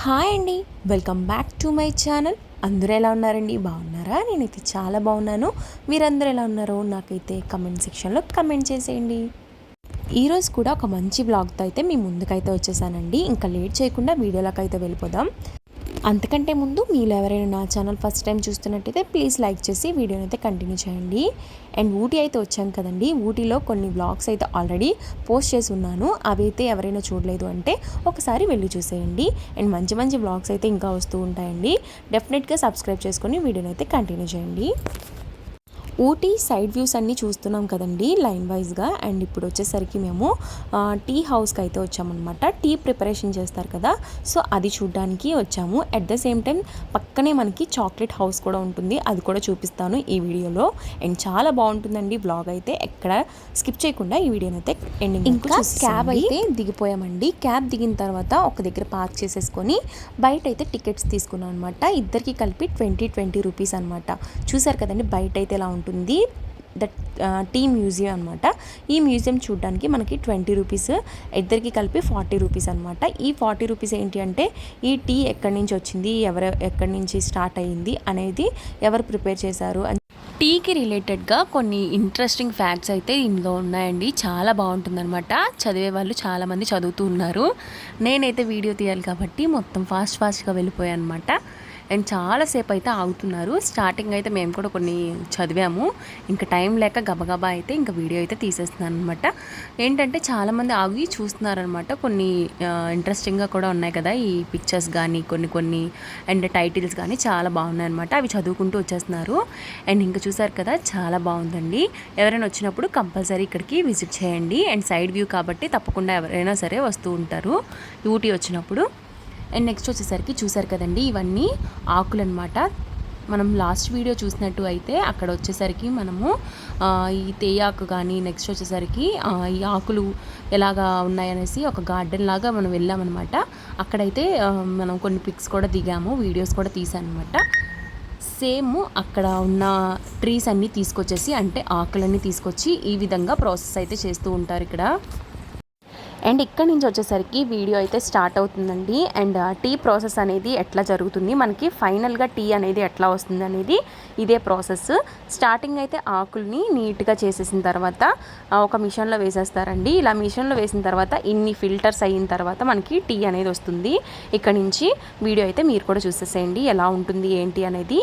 Hi అండి, welcome back to my channel. అందరూ ఎలా ఉన్నారండి? బాగున్నారా? నేనైతే చాలా బాగున్నాను. మీరందరూ ఎలా ఉన్నారో నాకైతే కమెంట్ సెక్షన్లో కమెంట్ చేసేయండి. ఈరోజు కూడా ఒక మంచి బ్లాగ్తో అయితే మీ ముందుకైతే వచ్చేసానండి. ఇంకా లేట్ చేయకుండా వీడియోలోకి అయితే వెళ్ళిపోదాం. అంతకంటే ముందు మీలో ఎవరైనా నా ఛానల్ ఫస్ట్ టైం చూస్తున్నట్టయితే ప్లీజ్ లైక్ చేసి వీడియోని అయితే కంటిన్యూ చేయండి. అండ్ ఊటీ అయితే వచ్చాం కదండి, ఊటీలో కొన్ని వ్లాగ్స్ అయితే ఆల్రెడీ పోస్ట్ చేసి ఉన్నాను. అవి అయితే ఎవరైనా చూడలేదు అంటే ఒకసారి వెళ్ళి చూసేయండి. అండ్ మంచి మంచి వ్లాగ్స్ అయితే ఇంకా వస్తూ ఉంటాయండి. డెఫినెట్గా సబ్స్క్రైబ్ చేసుకొని వీడియోని అయితే కంటిన్యూ చేయండి. ఊటీ సైడ్ వ్యూస్ అన్నీ చూస్తున్నాం కదండి లైన్ వైజ్గా. అండ్ ఇప్పుడు వచ్చేసరికి మేము టీ హౌస్కి అయితే వచ్చామన్నమాట. టీ ప్రిపరేషన్ చేస్తారు కదా, సో అది చూడడానికి వచ్చాము. అట్ ద సేమ్ టైం పక్కనే మనకి చాక్లెట్ హౌస్ కూడా ఉంటుంది, అది కూడా చూపిస్తాను ఈ వీడియోలో. అండ్ చాలా బాగుంటుందండి బ్లాగ్ అయితే, ఎక్కడ స్కిప్ చేయకుండా ఈ వీడియోని అయితే ఎండింగ్. ఇంకా క్యాబ్ అయితే దిగిపోయామండి. క్యాబ్ దిగిన తర్వాత ఒక దగ్గర పార్క్ చేసేసుకొని బయట అయితే టికెట్స్ తీసుకున్నాం అనమాట. ఇద్దరికి కలిపి 20 రూపీస్ అనమాట. చూసారు కదండి బయట అయితే ఎలా ఉంటుంది. దట్ టీ మ్యూజియం అనమాట. ఈ మ్యూజియం చూడడానికి మనకి 20 రూపీస్, ఇద్దరికి కలిపి 40 రూపీస్ అనమాట. ఈ 40 రూపీస్ ఏంటి అంటే ఈ టీ ఎక్కడి నుంచి వచ్చింది, ఎక్కడి నుంచి స్టార్ట్ అయ్యింది అనేది, ఎవరు ప్రిపేర్ చేశారు అని, టీకి రిలేటెడ్గా కొన్ని ఇంట్రెస్టింగ్ ఫ్యాక్ట్స్ అయితే ఇందులో ఉన్నాయండి. చాలా బాగుంటుందన్నమాట. చదివే వాళ్ళు చాలామంది చదువుతూ ఉన్నారు. నేనైతే వీడియో తీయాలి కాబట్టి మొత్తం ఫాస్ట్గా వెళ్ళిపోయాను అనమాట. అండ్ చాలాసేపు అయితే ఆగుతున్నారు. స్టార్టింగ్ అయితే మేము కూడా కొన్ని చదివాము, ఇంకా టైం లేక గబగబా అయితే ఇంకా వీడియో అయితే తీసేస్తున్నాను అనమాట. ఏంటంటే చాలామంది ఆగి చూస్తున్నారనమాట. కొన్ని ఇంట్రెస్టింగ్గా కూడా ఉన్నాయి కదా ఈ పిక్చర్స్ కానీ, కొన్ని అండ్ టైటిల్స్ కానీ చాలా బాగున్నాయి అనమాట. అవి చదువుకుంటూ వచ్చేస్తున్నారు. అండ్ ఇంకా చూసారు కదా, చాలా బాగుందండి. ఎవరైనా వచ్చినప్పుడు కంపల్సరీ ఇక్కడికి విజిట్ చేయండి. అండ్ సైడ్ వ్యూ కాబట్టి తప్పకుండా ఎవరైనా సరే వస్తూ ఉంటారు ఊటీ వచ్చినప్పుడు. అండ్ నెక్స్ట్ వచ్చేసరికి చూసారు కదండి, ఇవన్నీ ఆకులు అనమాట. మనం లాస్ట్ వీడియో చూసినట్టు అయితే అక్కడ వచ్చేసరికి మనము ఈ తేయాకు కానీ, నెక్స్ట్ వచ్చేసరికి ఈ ఆకులు ఎలాగా ఉన్నాయనేసి ఒక గార్డెన్ లాగా మనం వెళ్ళామన్నమాట. అక్కడైతే మనం కొన్ని పిక్స్ కూడా దిగాము, వీడియోస్ కూడా తీసామన్నమాట. సేమ్ అక్కడ ఉన్న ట్రీస్ అన్నీ తీసుకొచ్చేసి, అంటే ఆకులన్నీ తీసుకొచ్చి ఈ విధంగా ప్రాసెస్ అయితే చేస్తూ ఉంటారు ఇక్కడ. అండ్ ఇక్కడ నుంచి వచ్చేసరికి వీడియో అయితే స్టార్ట్ అవుతుందండి. అండ్ టీ ప్రాసెస్ అనేది ఎట్లా జరుగుతుంది, మనకి ఫైనల్గా టీ అనేది ఎట్లా వస్తుంది అనేది ఇదే ప్రాసెస్. స్టార్టింగ్ అయితే ఆకుల్ని నీట్గా చేసేసిన తర్వాత ఒక మిషన్లో వేసేస్తారండి. ఇలా మిషన్లో వేసిన తర్వాత ఇన్ని ఫిల్టర్స్ అయిన తర్వాత మనకి టీ అనేది వస్తుంది. ఇక్కడ నుంచి వీడియో అయితే మీరు కూడా చూసేసేయండి ఎలా ఉంటుంది ఏంటి అనేది.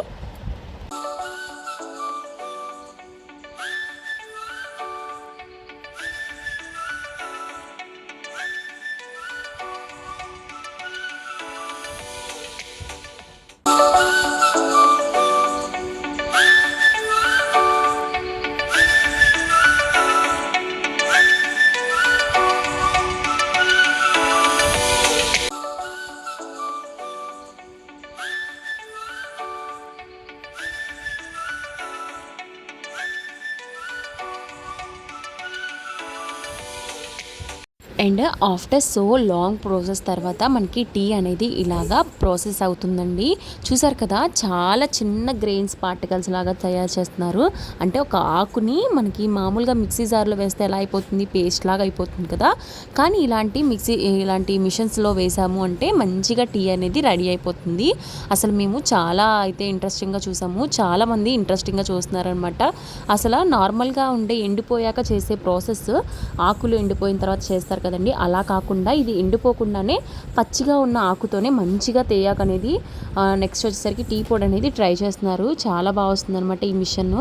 And after so long process తర్వాత మనకి టీ అనేది ఇలాగా ప్రాసెస్ అవుతుందండి. చూసారు కదా, చాలా చిన్న గ్రెయిన్స్ పార్టికల్స్ లాగా తయారు చేస్తున్నారు. అంటే ఒక ఆకుని మనకి మామూలుగా మిక్సీ జార్లో వేస్తే ఎలా అయిపోతుంది, పేస్ట్ లాగా అయిపోతుంది కదా, కానీ ఇలాంటి మిషన్స్లో వేసాము అంటే మంచిగా టీ అనేది రెడీ అయిపోతుంది. అసలు మేము చాలా అయితే ఇంట్రెస్టింగ్గా చూసాము, చాలామంది ఇంట్రెస్టింగ్గా చూస్తున్నారనమాట. అసలు నార్మల్గా ఉండే ఎండిపోయాక చేసే ప్రాసెస్, ఆకులు ఎండిపోయిన తర్వాత చేస్తారు కదండి, అలా కాకుండా ఇది ఎండిపోకుండానే పచ్చిగా ఉన్న ఆకుతోనే మంచిగా తేయాక అనేది, నెక్స్ట్ వచ్చేసరికి టీ పొడి అనేది ట్రై చేస్తున్నారు. చాలా బాగా వస్తుంది అనమాట ఈ మిషన్.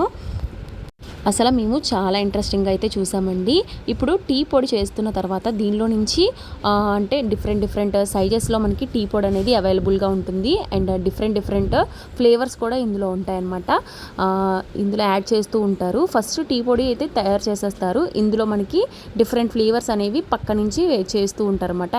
అసలు మేము చాలా ఇంట్రెస్టింగ్గా అయితే చూసామండి. ఇప్పుడు టీ పొడి చేస్తున్న తర్వాత దీనిలో నుంచి అంటే డిఫరెంట్ సైజెస్లో మనకి టీ పొడి అనేది అవైలబుల్గా ఉంటుంది. అండ్ డిఫరెంట్ ఫ్లేవర్స్ కూడా ఇందులో ఉంటాయన్నమాట. ఇందులో యాడ్ చేస్తూ ఉంటారు. ఫస్ట్ టీ పొడి అయితే తయారు చేసేస్తారు, ఇందులో మనకి డిఫరెంట్ ఫ్లేవర్స్ అనేవి పక్క నుంచి చేస్తూ ఉంటారన్నమాట.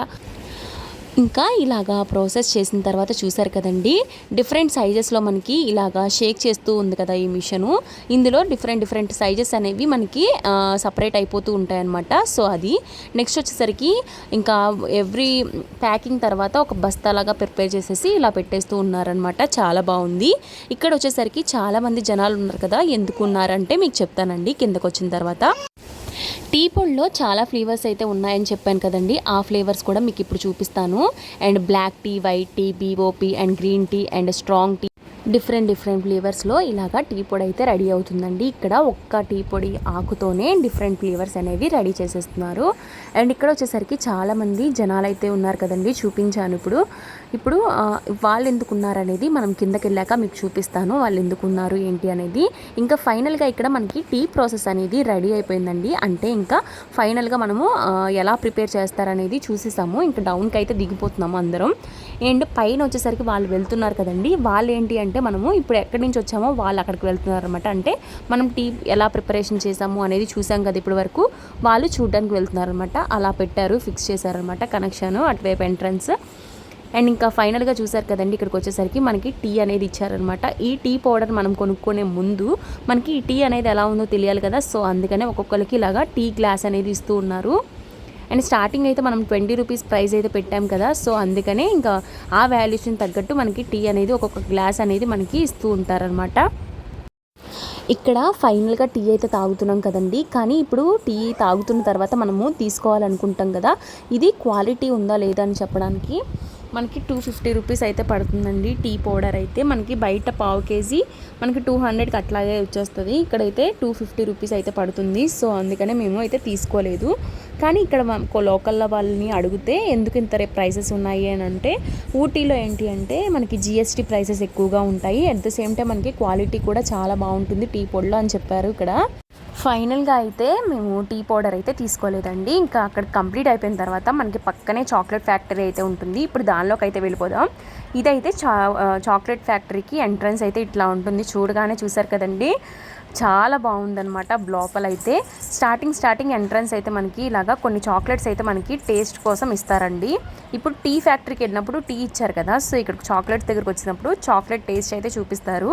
ఇంకా ఇలాగా ప్రాసెస్ చేసిన తర్వాత చూసారు కదండి, డిఫరెంట్ సైజెస్లో మనకి ఇలాగా షేక్ చేస్తూ ఉంది కదా ఈ మిషను. ఇందులో డిఫరెంట్ సైజెస్ అనేవి మనకి సపరేట్ అయిపోతూ ఉంటాయన్నమాట. సో అది నెక్స్ట్ వచ్చేసరికి ఇంకా ఎవ్రీ ప్యాకింగ్ తర్వాత ఒక బస్తాలాగా ప్రిపేర్ చేసేసి ఇలా పెట్టేస్తూ ఉన్నారనమాట. చాలా బాగుంది. ఇక్కడ వచ్చేసరికి చాలామంది జనాలు ఉన్నారు కదా, ఎందుకు ఉన్నారంటే మీకు చెప్తానండి కిందకు వచ్చిన తర్వాత. టీ పొడిలో చాలా ఫ్లేవర్స్ అయితే ఉన్నాయని చెప్పాను కదండి. ఆ ఫ్లేవర్స్ కూడా మీకు ఇప్పుడు చూపిస్తాను. And black tea, white tea, BOP and green tea and strong tea, different ఫ్లేవర్స్లో ఇలాగా టీ పొడి అయితే రెడీ అవుతుందండి. ఇక్కడ ఒక్క టీ పొడి ఆకుతోనే డిఫరెంట్ ఫ్లేవర్స్ అనేవి రెడీ చేసేస్తున్నారు. అండ్ ఇక్కడ వచ్చేసరికి చాలామంది జనాలు అయితే ఉన్నారు కదండి. చూపించాను ఇప్పుడు వాళ్ళు ఎందుకు ఉన్నారనేది మనం కిందకి వెళ్ళాక మీకు చూపిస్తాను, వాళ్ళు ఎందుకు ఉన్నారు ఏంటి అనేది. ఇంకా ఫైనల్గా ఇక్కడ మనకి టీ ప్రాసెస్ అనేది రెడీ అయిపోయిందండి. అంటే ఇంకా ఫైనల్గా మనము ఎలా ప్రిపేర్ చేస్తారనేది చూసేసాము. ఇంకా డౌన్కి అయితే దిగిపోతున్నాము అందరం. అండ్ పైన వచ్చేసరికి వాళ్ళు వెళ్తున్నారు కదండి. వాళ్ళు ఏంటి అంటే మనము ఇప్పుడు ఎక్కడి నుంచి వచ్చామో వాళ్ళు అక్కడికి వెళ్తున్నారు అనమాట. అంటే మనం టీ ఎలా ప్రిపరేషన్ చేసాము అనేది చూసాం కదా ఇప్పటి వరకు, వాళ్ళు చూడడానికి వెళ్తున్నారు అనమాట. అలా పెట్టారు, ఫిక్స్ చేశారనమాట కనెక్షన్ అటువైపు ఎంట్రన్స్. అండ్ ఇంకా ఫైనల్గా చూసారు కదండి, ఇక్కడికి వచ్చేసరికి మనకి టీ అనేది ఇచ్చారనమాట. ఈ టీ పౌడర్ మనం కొనుక్కునే ముందు మనకి ఈ టీ అనేది ఎలా ఉందో తెలియాలి కదా. సో అందుకనే ఒక్కొక్కరికి ఇలాగా టీ గ్లాస్ అనేది ఇస్తూ ఉన్నారు. అండ్ స్టార్టింగ్ అయితే మనం 20 రూపీస్ ప్రైస్ అయితే పెట్టాం కదా. సో అందుకనే ఇంకా ఆ వాల్యూషన్ తగ్గట్టు మనకి టీ అనేది ఒక్కొక్క గ్లాస్ అనేది మనకి ఇస్తూ ఉంటారనమాట. ఇక్కడ ఫైనల్గా టీ అయితే తాగుతున్నాం కదండి. కానీ ఇప్పుడు టీ తాగుతున్న తర్వాత మనము తీసుకోవాలనుకుంటాం కదా, ఇది క్వాలిటీ ఉందా లేదా అని చెప్పడానికి మనకి 250 రూపీస్ అయితే పడుతుందండి. టీ పౌడర్ అయితే మనకి బయట పావు కేజీ మనకి 200కి అట్లాగే వచ్చేస్తుంది. ఇక్కడైతే 250 రూపీస్ అయితే పడుతుంది. సో అందుకనే మేము అయితే తీసుకోలేదు. కానీ ఇక్కడ లోకల్లో వాళ్ళని అడిగితే ఎందుకు ఇంత ప్రైసెస్ ఉన్నాయి అని అంటే, ఊటీలో ఏంటి అంటే మనకి జిఎస్టీ ప్రైసెస్ ఎక్కువగా ఉంటాయి. అట్ ద సేమ్ టైం మనకి క్వాలిటీ కూడా చాలా బాగుంటుంది టీ పొడిలో అని చెప్పారు ఇక్కడ. ఫైనల్గా అయితే మేము టీ పౌడర్ అయితే తీసుకోలేదండి. ఇంకా అక్కడ కంప్లీట్ అయిపోయిన తర్వాత మనకి పక్కనే చాక్లెట్ ఫ్యాక్టరీ అయితే ఉంటుంది. ఇప్పుడు దానిలోకి అయితే వెళ్ళిపోదాం. ఇదైతే చాక్లెట్ ఫ్యాక్టరీకి ఎంట్రన్స్ అయితే ఇట్లా ఉంటుంది. చూడగానే చూసారు కదండి, చాలా బాగుందనమాట. లోపల అయితే స్టార్టింగ్ ఎంట్రన్స్ అయితే మనకి ఇలాగా కొన్ని చాక్లెట్స్ అయితే మనకి టేస్ట్ కోసం ఇస్తారండి. ఇప్పుడు టీ ఫ్యాక్టరీకి వెళ్ళినప్పుడు టీ ఇచ్చారు కదా, సో ఇక్కడ చాక్లెట్స్ దగ్గరకు వచ్చినప్పుడు చాక్లెట్ టేస్ట్ అయితే చూపిస్తారు.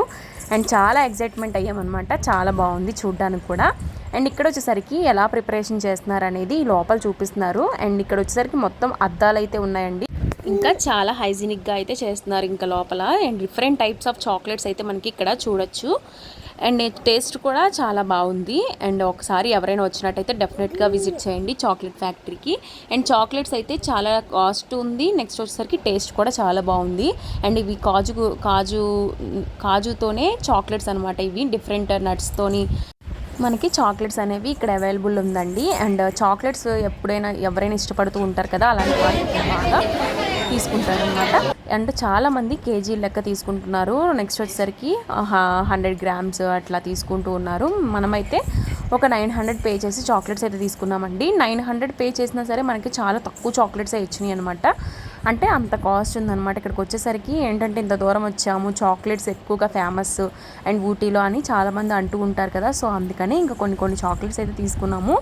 అండ్ చాలా ఎగ్జైట్మెంట్ అయ్యామన్నమాట. చాలా బాగుంది చూడడానికి కూడా. అండ్ ఇక్కడ వచ్చేసరికి ఎలా ప్రిపరేషన్ చేస్తున్నారు అనేది లోపల చూపిస్తున్నారు. అండ్ ఇక్కడ వచ్చేసరికి మొత్తం అద్దాలు అయితే ఉన్నాయండి. ఇంకా చాలా హైజీనిక్గా అయితే చేస్తున్నారు ఇంకా లోపల. And different types of chocolates అయితే మనకి ఇక్కడ చూడొచ్చు. అండ్ టేస్ట్ కూడా చాలా బాగుంది. అండ్ ఒకసారి ఎవరైనా వచ్చినట్టయితే డెఫినెట్గా విజిట్ చేయండి చాక్లెట్ ఫ్యాక్టరీకి. అండ్ చాక్లెట్స్ అయితే చాలా కాస్ట్ ఉంది. నెక్స్ట్ వచ్చేసరికి టేస్ట్ కూడా చాలా బాగుంది. అండ్ ఇవి కాజుతోనే చాక్లెట్స్ అనమాట. ఇవి డిఫరెంట్ నట్స్తోని మనకి చాక్లెట్స్ అనేవి ఇక్కడ అవైలబుల్ ఉందండి. అండ్ చాక్లెట్స్ ఎవరైనా ఇష్టపడుతూ ఉంటారు కదా, అలాంటి వాళ్ళు బాగా తీసుకుంటారనమాట. అండ్ చాలామంది కేజీ లెక్క తీసుకుంటున్నారు. నెక్స్ట్ వచ్చేసరికి 100 గ్రామ్స్ అట్లా తీసుకుంటూ ఉన్నారు. మనమైతే ఒక 900 పే చేసి చాక్లెట్స్ అయితే తీసుకున్నామండి. 900 పే చేసినా సరే మనకి చాలా తక్కువ చాక్లెట్స్ ఇచ్చినాయి అనమాట. అంటే అంత కాస్ట్ ఉందన్నమాట. ఇక్కడికి వచ్చేసరికి ఏంటంటే ఇంత దూరం వచ్చాము, చాక్లెట్స్ ఎక్కువగా ఫేమస్ అండ్ ఊటీలో అని చాలామంది అంటూ ఉంటారు కదా. సో అందుకని ఇంకా కొన్ని చాక్లెట్స్ అయితే తీసుకున్నాము.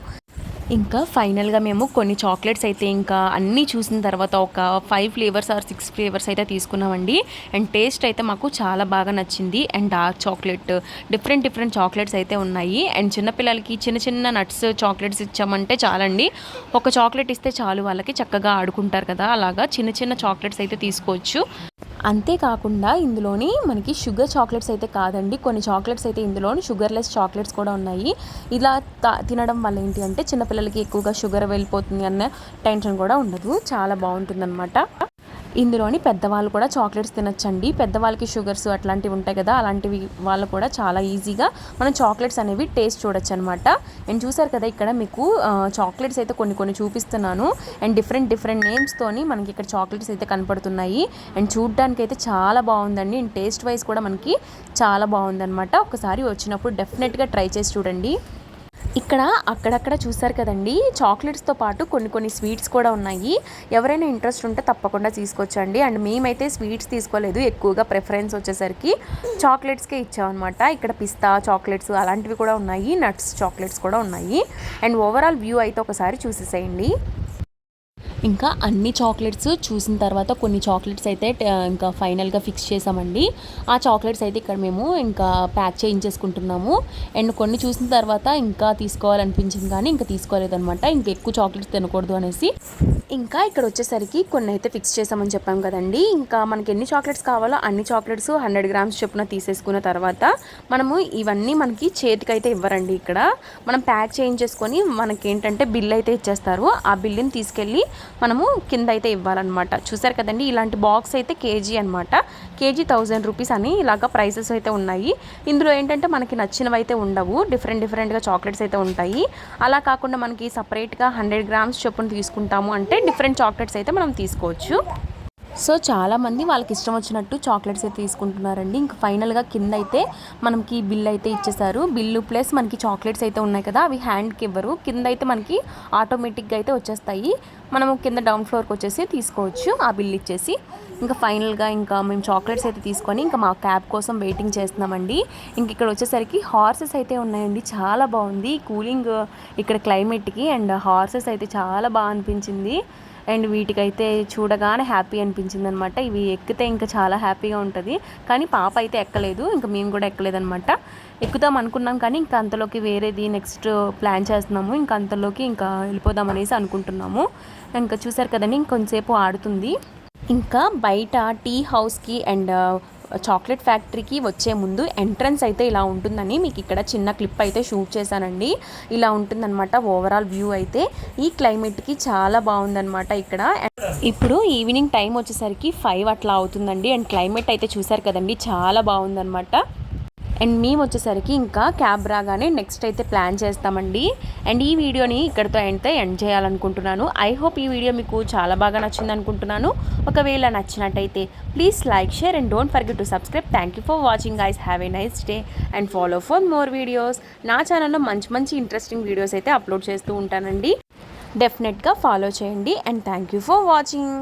ఇంకా ఫైనల్గా మేము కొన్ని చాక్లెట్స్ అయితే ఇంకా అన్నీ చూసిన తర్వాత ఒక 5 ఫ్లేవర్స్ ఆర్ 6 ఫ్లేవర్స్ అయితే తీసుకున్నామండి. అండ్ టేస్ట్ అయితే మాకు చాలా బాగా నచ్చింది. And dark chocolate, different chocolates అయితే ఉన్నాయి. అండ్ చిన్నపిల్లలకి చిన్న నట్స్ చాక్లెట్స్ ఇచ్చామంటే చాలండి. ఒక చాక్లెట్ ఇస్తే చాలు, వాళ్ళకి చక్కగా ఆడుకుంటారు కదా. అలాగా చిన్న చాక్లెట్స్ అయితే తీసుకోవచ్చు. అంతేకాకుండా ఇందులోని మనకి షుగర్ చాక్లెట్స్ అయితే కాదండి, కొన్ని చాక్లెట్స్ అయితే ఇందులోని షుగర్లెస్ చాక్లెట్స్ కూడా ఉన్నాయి. ఇలా తినడం వల్ల ఏంటి అంటే చిన్నపిల్లలకి ఎక్కువగా షుగర్ వెళ్ళిపోతుంది అన్న టెన్షన్ కూడా ఉండదు. చాలా బాగుంటుందన్నమాట. ఇందులోని పెద్దవాళ్ళు కూడా చాక్లెట్స్ తినచ్చండి. పెద్దవాళ్ళకి షుగర్స్ అట్లాంటివి ఉంటాయి కదా, అలాంటివి వాళ్ళు కూడా చాలా ఈజీగా మనం చాక్లెట్స్ అనేవి టేస్ట్ చూడొచ్చు అనమాట. అండ్ చూసారు కదా ఇక్కడ మీకు చాక్లెట్స్ అయితే కొన్ని చూపిస్తున్నాను. అండ్ డిఫరెంట్ నేమ్స్తోని మనకి ఇక్కడ చాక్లెట్స్ అయితే కనపడుతున్నాయి. అండ్ చూడడానికి అయితే చాలా బాగుందండి. అండ్ టేస్ట్ వైజ్ కూడా మనకి చాలా బాగుందన్నమాట. ఒకసారి వచ్చినప్పుడు డెఫినెట్గా ట్రై చేసి చూడండి. ఇక్కడ అక్కడక్కడ చూసారు కదండి, చాక్లెట్స్తో పాటు కొన్ని స్వీట్స్ కూడా ఉన్నాయి. ఎవరైనా ఇంట్రెస్ట్ ఉంటే తప్పకుండా తీసుకొచ్చండి. అండ్ మేమైతే స్వీట్స్ తీసుకోలేదు, ఎక్కువగా ప్రిఫరెన్స్ వచ్చేసరికి చాక్లెట్స్కే ఇచ్చామన్నమాట. ఇక్కడ పిస్తా చాక్లెట్స్ అలాంటివి కూడా ఉన్నాయి, నట్స్ చాక్లెట్స్ కూడా ఉన్నాయి. అండ్ ఓవరాల్ వ్యూ అయితే ఒకసారి చూసేసేయండి. ఇంకా అన్ని చాక్లెట్స్ చూసిన తర్వాత కొన్ని చాక్లెట్స్ అయితే ఇంకా ఫైనల్గా ఫిక్స్ చేసామండి. ఆ చాక్లెట్స్ అయితే ఇక్కడ మేము ఇంకా ప్యాక్ చేయించేసుకుంటున్నాము. అండ్ కొన్ని చూసిన తర్వాత ఇంకా తీసుకోవాలనిపించింది కానీ ఇంకా తీసుకోలేదనమాట. ఇంకా ఎక్కువ చాక్లెట్స్ తినకూడదు అనేసి. ఇంకా ఇక్కడ వచ్చేసరికి కొన్ని అయితే ఫిక్స్ చేసామని చెప్పాం కదండి. ఇంకా మనకి ఎన్ని చాక్లెట్స్ కావాలో అన్ని చాక్లెట్స్ 100 గ్రామ్స్ చొప్పున తీసేసుకున్న తర్వాత మనము ఇవన్నీ మనకి చేతికైతే ఇవ్వరండి. ఇక్కడ మనం ప్యాక్ చేయించేసుకొని మనకి ఏంటంటే బిల్ అయితే ఇచ్చేస్తారు. ఆ బిల్లుని తీసుకెళ్ళి మనము కింద అయితే ఇవ్వాలన్నమాట. చూసారు కదండి, ఇలాంటి బాక్స్ అయితే కేజీ అనమాట. కేజీ 1000 రూపీస్ అని ఇలాగ ప్రైసెస్ అయితే ఉన్నాయి. ఇందులో ఏంటంటే మనకి నచ్చినవి అయితే ఉండవు, డిఫరెంట్గా చాక్లెట్స్ అయితే ఉంటాయి. అలా కాకుండా మనకి సపరేట్గా 100 గ్రామ్స్ చొప్పున తీసుకుంటాము అంటే డిఫరెంట్ చాక్లెట్స్ అయితే మనం తీసుకోవచ్చు. సో చాలామంది వాళ్ళకి ఇష్టం వచ్చినట్టు చాక్లెట్స్ అయితే తీసుకుంటున్నారండి. ఇంకా ఫైనల్గా కింద అయితే మనకి బిల్ అయితే ఇచ్చేసారు. బిల్లు ప్లస్ మనకి చాక్లెట్స్ అయితే ఉన్నాయి కదా, అవి హ్యాండ్కి ఇవ్వరు, కింద అయితే మనకి ఆటోమేటిక్గా అయితే వచ్చేస్తాయి. మనము కింద డౌన్ ఫ్లోర్కి వచ్చేసి తీసుకోవచ్చు ఆ బిల్ ఇచ్చేసి. ఇంకా ఫైనల్గా ఇంకా మేము చాక్లెట్స్ అయితే తీసుకొని ఇంకా మా క్యాబ్ కోసం వెయిటింగ్ చేస్తున్నామండి. ఇంక ఇక్కడ వచ్చేసరికి హార్సెస్ అయితే ఉన్నాయండి. చాలా బాగుంది కూలింగ్ ఇక్కడ క్లైమేట్కి. అండ్ హార్సెస్ అయితే చాలా బాగా అనిపించింది. అండ్ వీటికైతే చూడగానే హ్యాపీ అనిపించింది అనమాట. ఇవి ఎక్కితే ఇంకా చాలా హ్యాపీగా ఉంటుంది. కానీ పాప అయితే ఎక్కలేదు, ఇంకా మేము కూడా ఎక్కలేదనమాట. ఎక్కుదాం అనుకున్నాం కానీ ఇంకా అంతలోకి వేరేది నెక్స్ట్ ప్లాన్ చేస్తున్నాము. ఇంకా అంతలోకి ఇంకా వెళ్ళిపోదాం అనేసి అనుకుంటున్నాము. ఇంకా చూసారు కదండి, ఇంకొంచెంసేపు ఆడుతుంది. ఇంకా బయట టీ హౌస్కి అండ్ చాక్లెట్ ఫ్యాక్టరీకి వచ్చే ముందు ఎంట్రన్స్ అయితే ఇలా ఉంటుందని మీకు ఇక్కడ చిన్న క్లిప్ అయితే షూట్ చేశానండి. ఇలా ఉంటుందన్నమాట ఓవరాల్ వ్యూ అయితే. ఈ క్లైమేట్కి చాలా బాగుందన్నమాట ఇక్కడ. ఇప్పుడు ఈవినింగ్ టైం వచ్చేసరికి 5 అట్లా అవుతుందండి. అండ్ క్లైమేట్ అయితే చూసారు కదండి, చాలా బాగుందన్నమాట. అండ్ మేము వచ్చేసరికి ఇంకా క్యాబ్ రాగానే నెక్స్ట్ అయితే ప్లాన్ చేస్తామండి. అండ్ ఈ వీడియోని ఇక్కడితో అయితే ఎండ్ చేయాలనుకుంటున్నాను. ఐ హోప్ ఈ వీడియో మీకు చాలా బాగా నచ్చింది అనుకుంటున్నాను. ఒకవేళ నచ్చినట్టయితే please like, share and don't forget to subscribe. Thank you for watching guys. Have a nice day and follow for more videos. నా ఛానల్లో మంచి ఇంట్రెస్టింగ్ వీడియోస్ అయితే అప్లోడ్ చేస్తూ ఉంటానండి. డెఫినెట్గా ఫాలో చేయండి. And thank you for watching.